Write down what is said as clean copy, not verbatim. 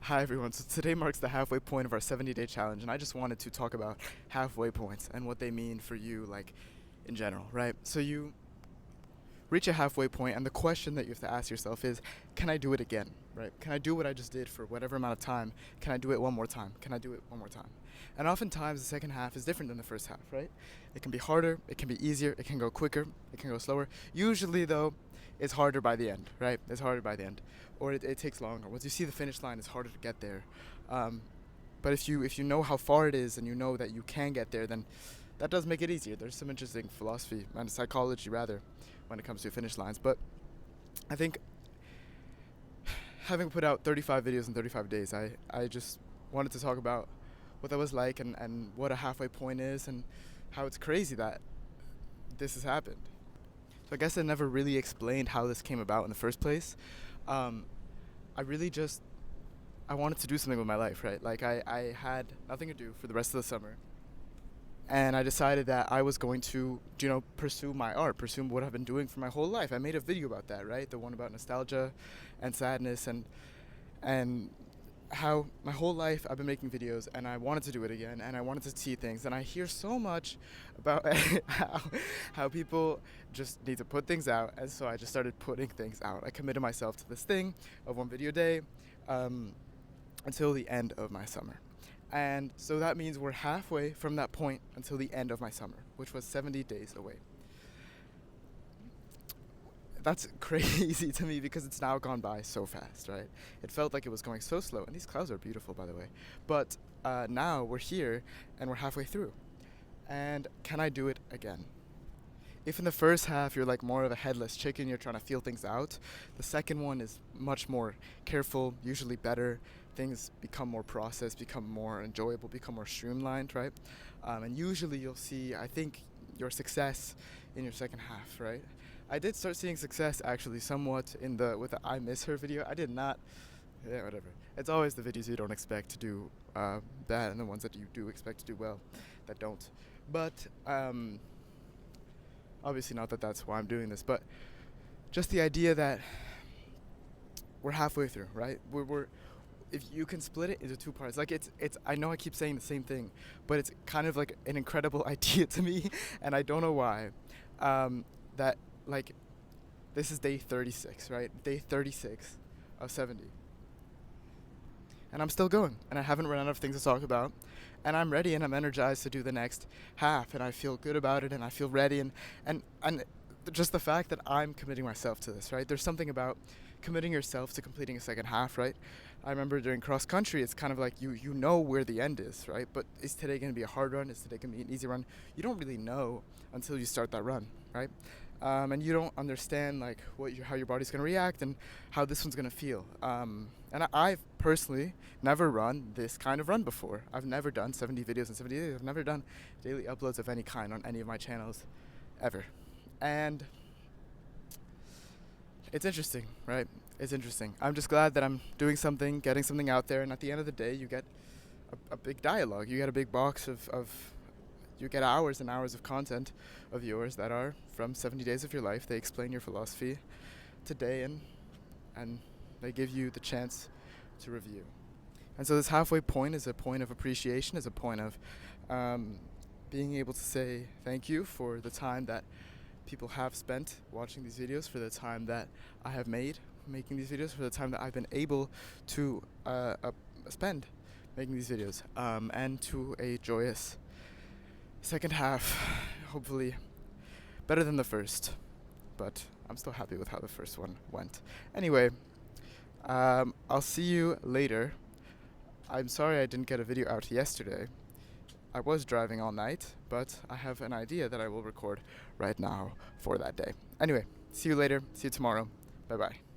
Hi everyone, so today marks the halfway point of our 70-day challenge, and I just wanted to talk about halfway points and what they mean for you, like, in general, right? So you reach a halfway point, and the question that you have to ask yourself is, can I do it again, right? Can I do what I just did for whatever amount of time? Can I do it one more time? Can I do it one more time? And oftentimes the second half is different than the first half, right? It can be harder, it can be easier, it can go quicker, it can go slower. Usually, though, it's harder by the end, right? It's harder by the end, or it takes longer. Once you see the finish line, it's harder to get there. Um, but if you know how far it is and you know that you can get there, then that does make it easier. There's some interesting philosophy and psychology rather when it comes to finish lines. But I think having put out 35 videos in 35 days, I just wanted to talk about what that was like and what a halfway point is and how it's crazy that this has happened. So I guess I never really explained how this came about in the first place. Um, I really just I wanted to do something with my life, right? Like I had nothing to do for the rest of the summer, and I decided that I was going to, pursue my art, pursue what I've been doing for my whole life. I made a video about that, right? The one about nostalgia and sadness and how my whole life I've been making videos and I wanted to do it again and I wanted to see things, and I hear so much about how people just need to put things out, and so I just started putting things out. I committed myself to this thing of one video a day um, until the end of my summer. And so that means we're halfway from that point until the end of my summer, which was 70 days away. That's crazy to me because it's now gone by so fast, right? It felt like it was going so slow, and these clouds are beautiful, by the way. But now we're here and we're halfway through. And can I do it again? If in the first half you're like more of a headless chicken, you're trying to feel things out, the second one is much more careful, usually better. Things become more processed, become more enjoyable, become more streamlined, right? And usually you'll see, I think, your success in your second half, right? I did start seeing success actually somewhat with the I Miss Her video. I did not, yeah, whatever. It's always the videos you don't expect to do bad and the ones that you do expect to do well that don't. But obviously not that that's why I'm doing this, but just the idea that we're halfway through, right? We're if you can split it into two parts, like it's I know I keep saying the same thing, but it's kind of like an incredible idea to me, and I don't know why. That like this is day 36, right? Day 36 of 70. And I'm still going, and I haven't run out of things to talk about, and I'm ready and I'm energized to do the next half, and I feel good about it and I feel ready, and just the fact that I'm committing myself to this, right? There's something about committing yourself to completing a second half, right? I remember during cross country, it's kind of like you know where the end is, right? But is today going to be a hard run? Is today going to be an easy run? You don't really know until you start that run, right? And you don't understand like how your body's going to react and how this one's going to feel. And I've personally never run this kind of run before. I've never done 70 videos in 70 days. I've never done daily uploads of any kind on any of my channels ever. And it's interesting, right? It's interesting. I'm just glad that I'm doing something, getting something out there, and at the end of the day, you get a big dialogue. You get a big box of you get hours and hours of content of yours that are from 70 days of your life. They explain your philosophy today, and they give you the chance to review. And so this halfway point is a point of appreciation, is a point of being able to say thank you for the time that people have spent watching these videos, for the time that I have made making these videos, for the time that I've been able to spend making these videos, and to a joyous second half, hopefully better than the first, but I'm still happy with how the first one went. Anyway, I'll see you later. I'm sorry I didn't get a video out yesterday. I was driving all night, but I have an idea that I will record right now for that day. Anyway, see you later. See you tomorrow. Bye-bye.